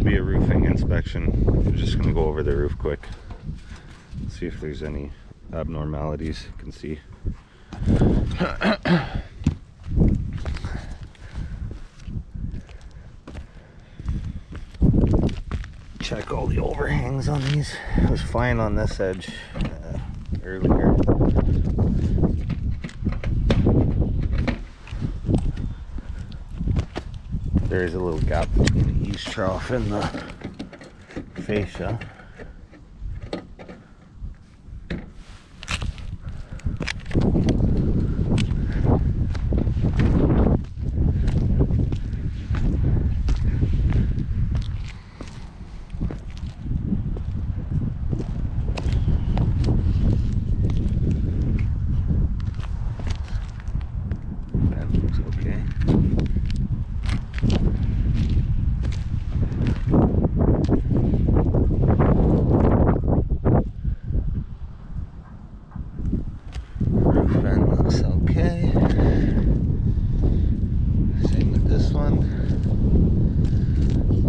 be a roofing inspection. We're just going to go over the roof quick, see if there's any abnormalities you can see. Check all the overhangs on these. It was fine on this edge earlier. There is a little gap between the east trough and the fascia. That looks okay.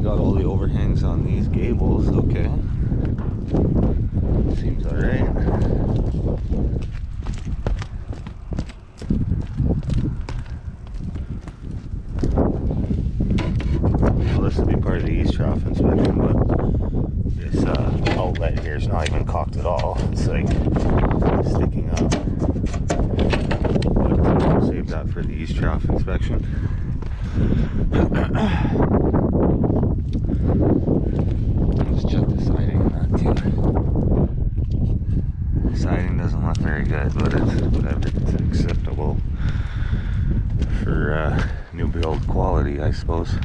Got all the overhangs on these gables, okay. Seems alright. Well, this will be part of the east trough inspection, but this outlet here is not even caulked at all. It's like sticking up. But I'll save that for the east trough inspection. Let's check the siding on that too. The siding doesn't look very good, but it's whatever. It's acceptable for new build quality, I suppose.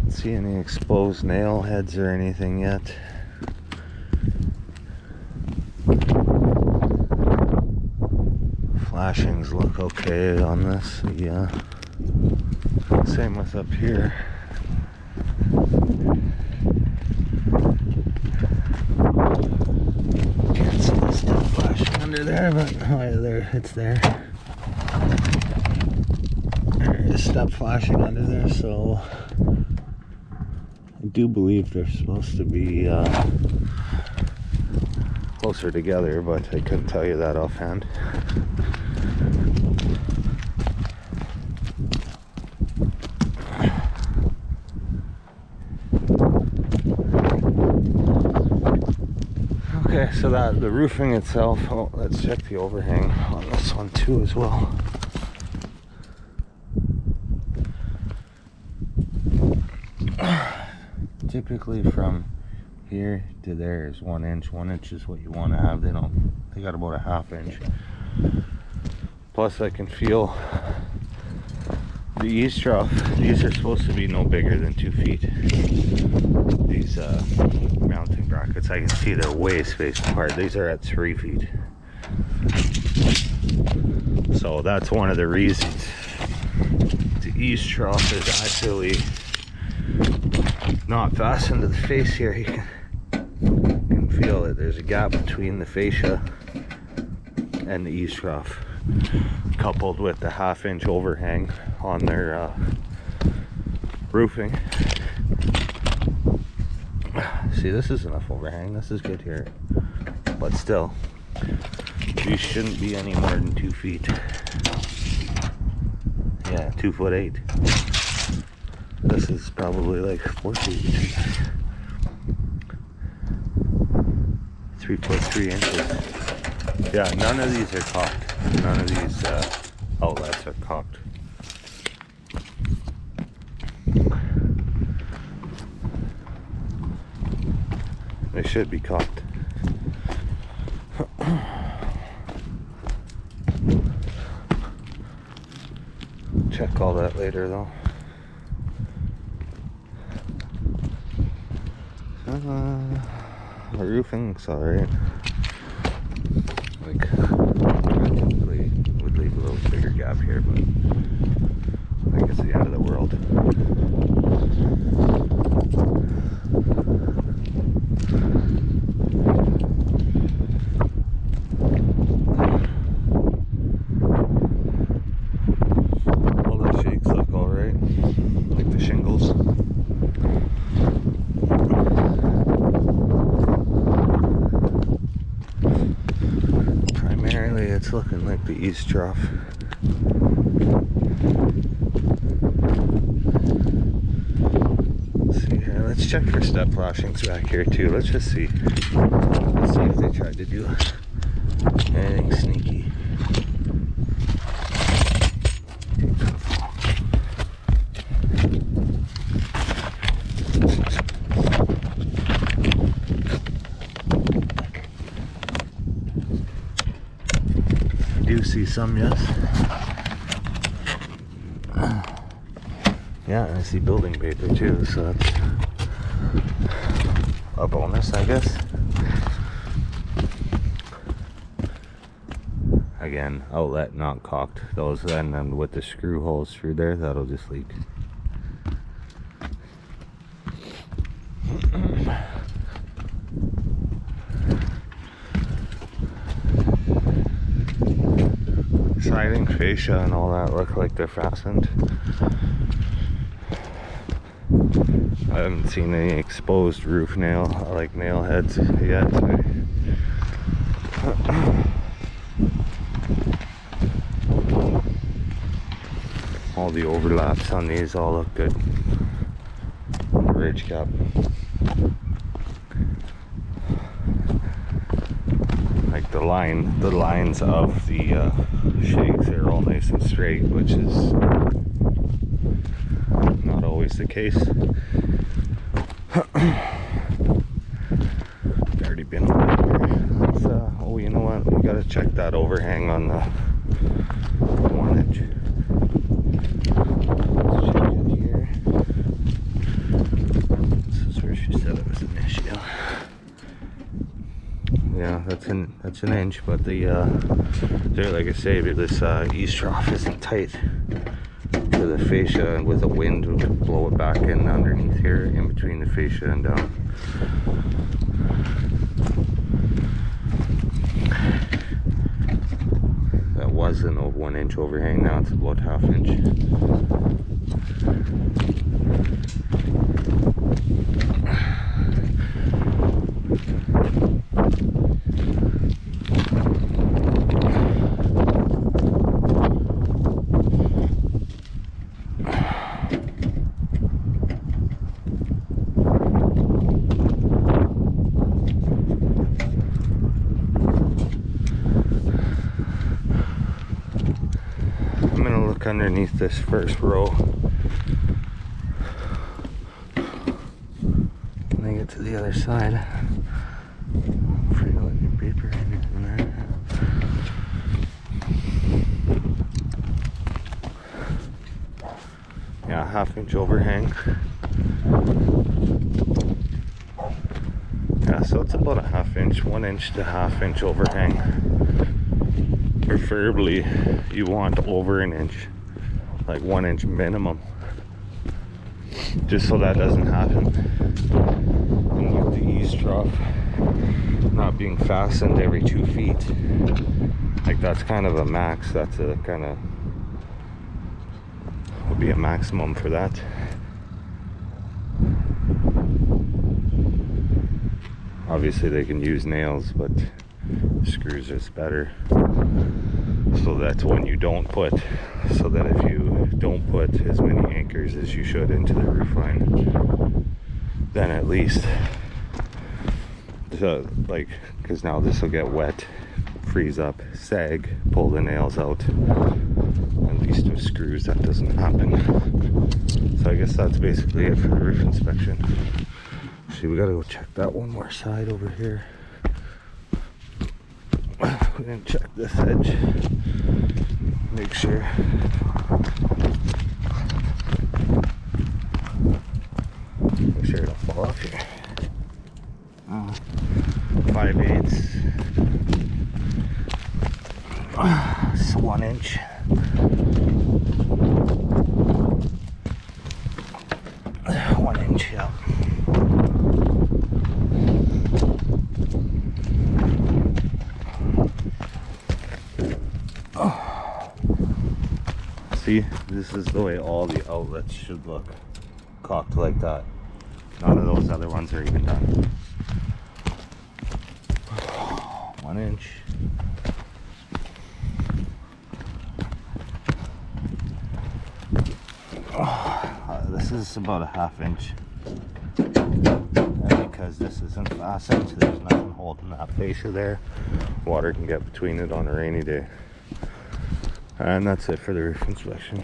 See any exposed nail heads or anything yet? Flashings look okay on this, yeah. Same with up here. Can't see the stuff flashing under there, but oh yeah, there, it's there. There is stuff flashing under there, so I do believe they're supposed to be closer together, but I couldn't tell you that offhand. Okay, so that the roofing itself, oh, let's check the overhang on this one too as well. Typically from here to there is 1 inch. 1 inch is what you want to have. They got about a ½ inch. Plus I can feel the east trough. These are supposed to be no bigger than 2 feet. These mounting brackets, I can see they're way spaced apart. These are at 3 feet. So that's one of the reasons the east trough is actually not fastened to the face here. You can feel it. There's a gap between the fascia and the east trough, coupled with the ½ inch overhang on their roofing. See, this is enough overhang. This is good here, but still, these shouldn't be any more than 2 feet. Yeah, 2'8". This is probably like 4 feet. 3'3" inches. Yeah, none of these are caulked. None of these outlets are caulked. They should be caulked. Check all that later though. The roofing's alright. Like, I typically would leave a little bigger gap here, but I think it's the end of the world. the Eavestrough. Let's see here. Let's check for step flashings back here too. Let's just see. Let's see if they tried to do anything sneaky. Do see some, yes. Yeah, and I see building paper too, so that's a bonus, I guess. Again, outlet not cocked. Those, and then with the screw holes through there, that'll just leak. Siding, fascia, and all that look like they're fastened. I haven't seen any exposed roof nail, like nail heads yet. All the overlaps on these all look good. Ridge cap. Like the lines of the shakes are all nice and straight, which is not always the case. Already been over here. Oh, you know what? We gotta check that overhang on the 1 inch. Let's check it here. This is where she said it was an issue. Yeah, that's an inch, but the there, like I say, this Eavestrough isn't tight to the fascia, and with the wind we could blow it back in underneath here, in between the fascia and down. That was an old 1 inch overhang, now it's about ½ inch. Underneath this first row, when I get to the other side. I'm afraid to let your paper in there. Yeah, ½ inch overhang. Yeah, so it's about a ½ inch, 1 inch to ½ inch overhang. Preferably you want over an inch, like 1 inch minimum, just so that doesn't happen. And with the Eavestrough not being fastened every 2 feet, like that's kind of a max. That's a kind of would be a maximum for that. Obviously they can use nails, but screws is better. So that's when you don't put, so that if you don't put as many anchors as you should into the roof line, then at least, like, because now this will get wet, freeze up, sag, pull the nails out. At least with screws that doesn't happen. So I guess that's basically it for the roof inspection. See, we gotta go check that one more side over here. We didn't check this edge. Make sure. Make sure it'll fall off here. 5/8. It's 1 inch. Yeah. See, this is the way all the outlets should look, cocked like that. None of those other ones are even done. 1 inch. is about a 1/2 inch. And because this isn't fastened, there's nothing holding that fascia there. Water can get between it on a rainy day. And that's it for the roof inspection.